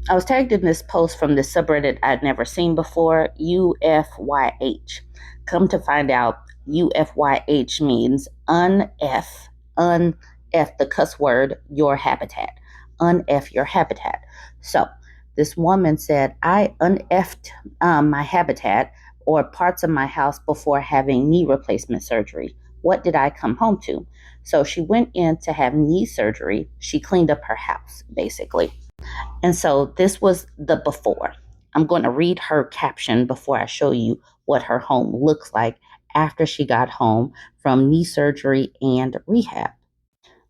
I was tagged in this post from this subreddit I'd never seen before, UFYH. Come to find out, UFYH means unf the cuss word, your habitat. Unf your habitat. So this woman said, I unf'd my habitat or parts of my house before having knee replacement surgery. What did I come home to? So she went in to have knee surgery. She cleaned up her house, basically. And so this was the before. I'm going to read her caption before I show you what her home looks like after she got home from knee surgery and rehab.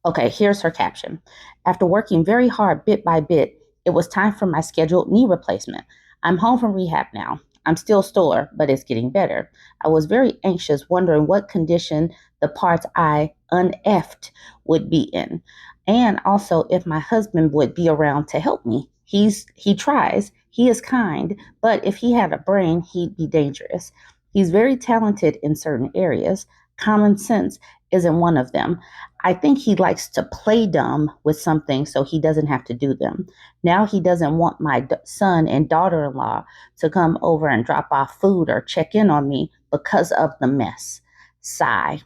Okay, here's her caption. After working very hard bit by bit, it was time for my scheduled knee replacement. I'm home from rehab now. I'm still sore, but it's getting better. I was very anxious, wondering what condition the parts I uneffed would be in, and also if my husband would be around to help me. He tries. He is kind, but if he had a brain, he'd be dangerous. He's very talented in certain areas. Common sense isn't one of them. I think he likes to play dumb with something so he doesn't have to do them. Now he doesn't want my son and daughter in law to come over and drop off food or check in on me because of the mess. Sigh.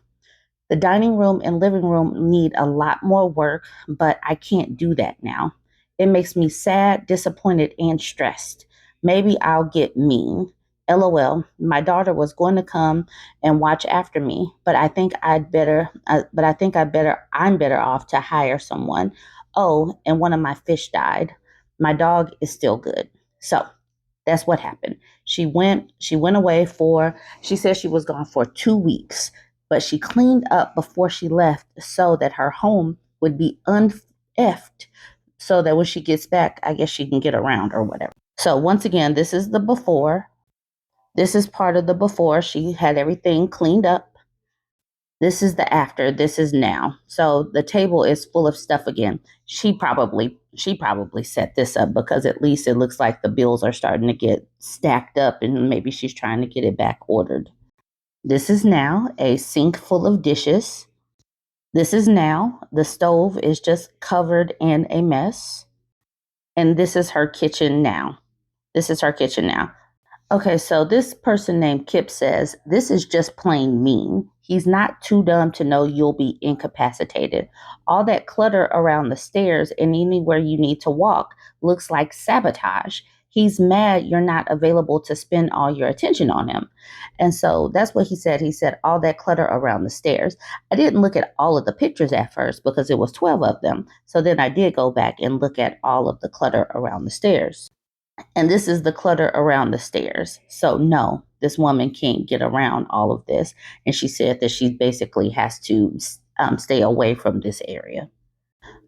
The dining room and living room need a lot more work, but I can't do that now. It makes me sad, disappointed, and stressed. Maybe I'll get mean. LOL. My daughter was going to come and watch after me, but I think I'm better off to hire someone. Oh, and one of my fish died. My dog is still good. So that's what happened. She went away she said she was gone for 2 weeks, but she cleaned up before she left so that her home would be uneffed so that when she gets back, I guess she can get around or whatever. So once again, this is the before. This is part of the before. She had everything cleaned up. This is the after. This is now. So the table is full of stuff again. She probably set this up because at least it looks like the bills are starting to get stacked up and maybe she's trying to get it back ordered. This is now a sink full of dishes. This is now the stove is just covered in a mess. And this is her kitchen now. This is her kitchen now. Okay, so this person named Kip says, this is just plain mean. He's not too dumb to know you'll be incapacitated. All that clutter around the stairs and anywhere you need to walk looks like sabotage. He's mad you're not available to spend all your attention on him. And so that's what he said. He said, all that clutter around the stairs. I didn't look at all of the pictures at first because it was 12 of them. So then I did go back and look at all of the clutter around the stairs. And this is the clutter around the stairs. So no, this woman can't get around all of this. And she said that she basically has to stay away from this area.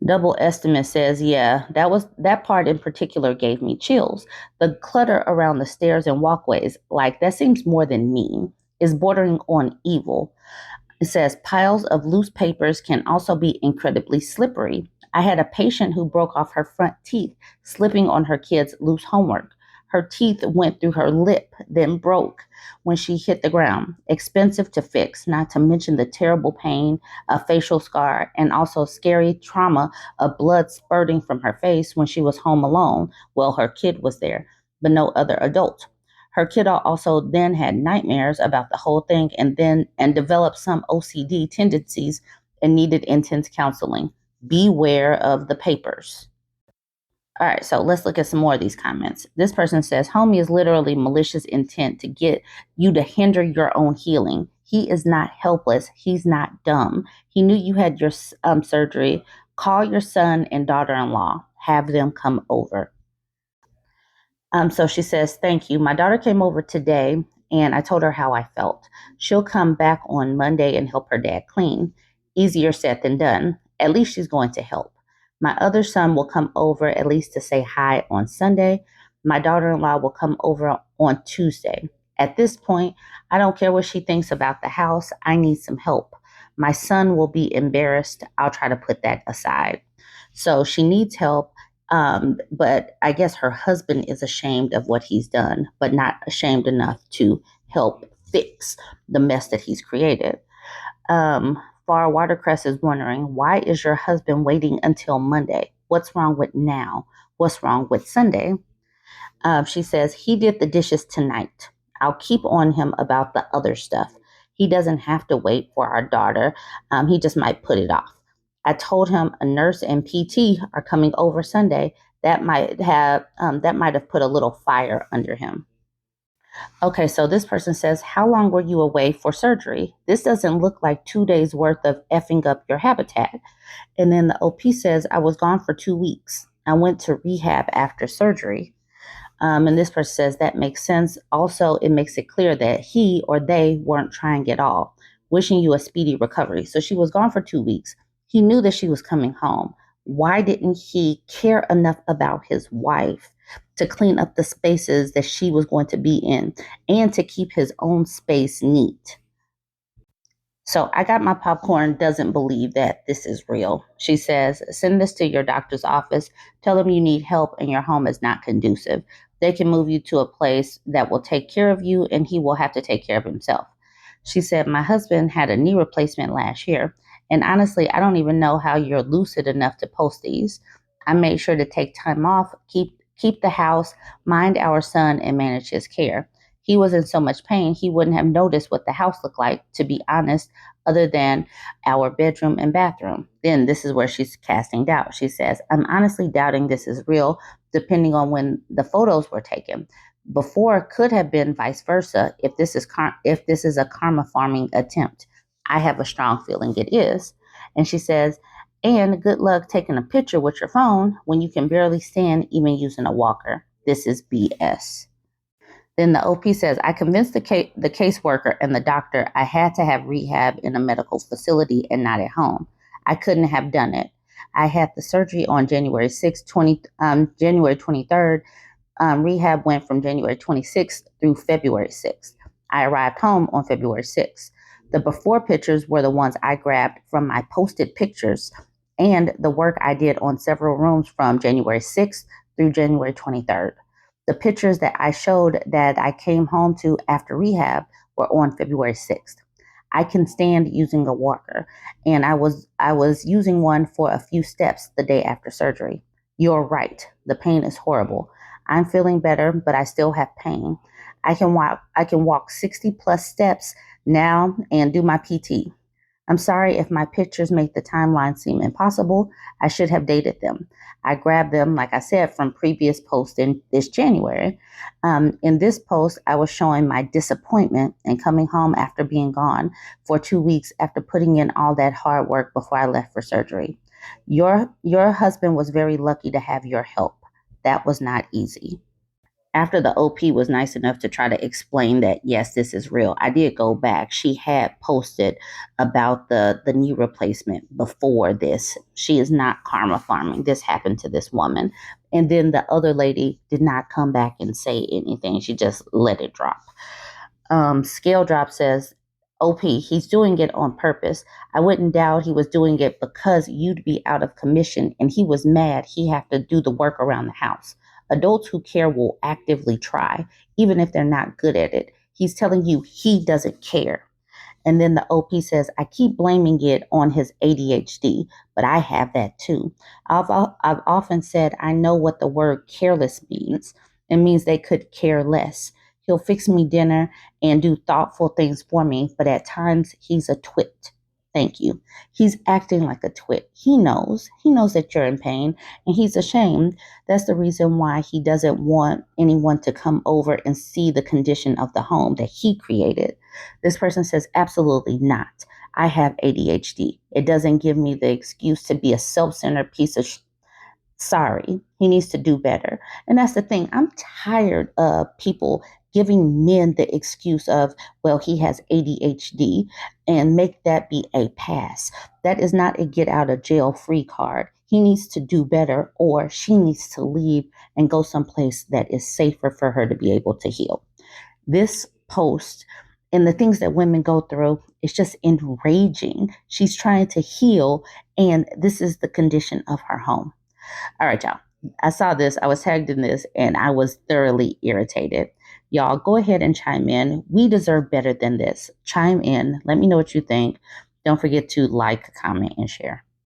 Double estimate says, yeah, that part in particular gave me chills. The clutter around the stairs and walkways, like that seems more than mean, is bordering on evil. It says piles of loose papers can also be incredibly slippery. I had a patient who broke off her front teeth slipping on her kid's loose homework. Her teeth went through her lip, then broke when she hit the ground. Expensive to fix, not to mention the terrible pain, a facial scar, and also scary trauma of blood spurting from her face when she was home alone. Well, her kid was there, but no other adult. Her kiddo also then had nightmares about the whole thing and developed some OCD tendencies and needed intense counseling. Beware of the papers. All right, so let's look at some more of these comments. This person says, homie is literally malicious intent to get you to hinder your own healing. He is not helpless. He's not dumb. He knew you had your surgery. Call your son and daughter-in-law. Have them come over. So she says, thank you. My daughter came over today and I told her how I felt. She'll come back on Monday and help her dad clean. Easier said than done. At least she's going to help. My other son will come over at least to say hi on Sunday. My daughter-in-law will come over on Tuesday. At this point, I don't care what she thinks about the house. I need some help. My son will be embarrassed. I'll try to put that aside. So she needs help. But I guess her husband is ashamed of what he's done, but not ashamed enough to help fix the mess that he's created. Far Watercress is wondering, why is your husband waiting until Monday? What's wrong with now? What's wrong with Sunday? She says, he did the dishes tonight. I'll keep on him about the other stuff. He doesn't have to wait for our daughter. He just might put it off. I told him a nurse and PT are coming over Sunday. That might have put a little fire under him. Okay, so this person says, how long were you away for surgery? This doesn't look like 2 days worth of effing up your habitat. And then the OP says, I was gone for 2 weeks. I went to rehab after surgery. And this person says that makes sense. Also, it makes it clear that he or they weren't trying at all. Wishing you a speedy recovery. So she was gone for 2 weeks. He knew that she was coming home. Why didn't he care enough about his wife to clean up the spaces that she was going to be in and to keep his own space neat? So I got my popcorn, doesn't believe that this is real. She says, send this to your doctor's office. Tell them you need help and your home is not conducive. They can move you to a place that will take care of you and he will have to take care of himself. She said, my husband had a knee replacement last year. And honestly, I don't even know how you're lucid enough to post these. I made sure to take time off, keep the house, mind our son, and manage his care. He was in so much pain, he wouldn't have noticed what the house looked like, to be honest, other than our bedroom and bathroom. Then this is where she's casting doubt. She says, I'm honestly doubting this is real, depending on when the photos were taken. Before could have been vice versa if this is a karma farming attempt. I have a strong feeling it is. And she says, and good luck taking a picture with your phone when you can barely stand even using a walker. This is BS. Then the OP says, I convinced the caseworker and the doctor I had to have rehab in a medical facility and not at home. I couldn't have done it. I had the surgery on January 23rd. Rehab went from January 26th through February 6th. I arrived home on February 6th. The before pictures were the ones I grabbed from my posted pictures and the work I did on several rooms from January 6th through January 23rd. The pictures that I showed that I came home to after rehab were on February 6th. I can stand using a walker, and I was using one for a few steps the day after surgery. You're right. The pain is horrible. I'm feeling better, but I still have pain. I can walk 60 plus steps now and do my PT. I'm sorry if my pictures make the timeline seem impossible. I should have dated them. I grabbed them, like I said, from previous posts in this January. In this post, I was showing my disappointment and coming home after being gone for 2 weeks after putting in all that hard work before I left for surgery. Your husband was very lucky to have your help. That was not easy. After the OP was nice enough to try to explain that, yes, this is real, I did go back. She had posted about the knee replacement before this. She is not karma farming. This happened to this woman. And then the other lady did not come back and say anything. She just let it drop. Scale Drop says, OP, he's doing it on purpose. I wouldn't doubt he was doing it because you'd be out of commission and he was mad he have to do the work around the house. Adults who care will actively try, even if they're not good at it. He's telling you he doesn't care. And then the OP says, I keep blaming it on his ADHD, but I have that too. I've often said I know what the word careless means. It means they could care less. He'll fix me dinner and do thoughtful things for me, but at times he's a twit. Thank you. He's acting like a twit. He knows. He knows that you're in pain and he's ashamed. That's the reason why he doesn't want anyone to come over and see the condition of the home that he created. This person says, absolutely not. I have ADHD. It doesn't give me the excuse to be a self-centered piece of sorry. He needs to do better. And that's the thing. I'm tired of people giving men the excuse of, well, he has ADHD and make that be a pass. That is not a get out of jail free card. He needs to do better or she needs to leave and go someplace that is safer for her to be able to heal. This post and the things that women go through is just enraging. She's trying to heal, and this is the condition of her home. All right, y'all. I saw this, I was tagged in this, and I was thoroughly irritated. Y'all, go ahead and chime in. We deserve better than this. Chime in. Let me know what you think. Don't forget to like, comment, and share.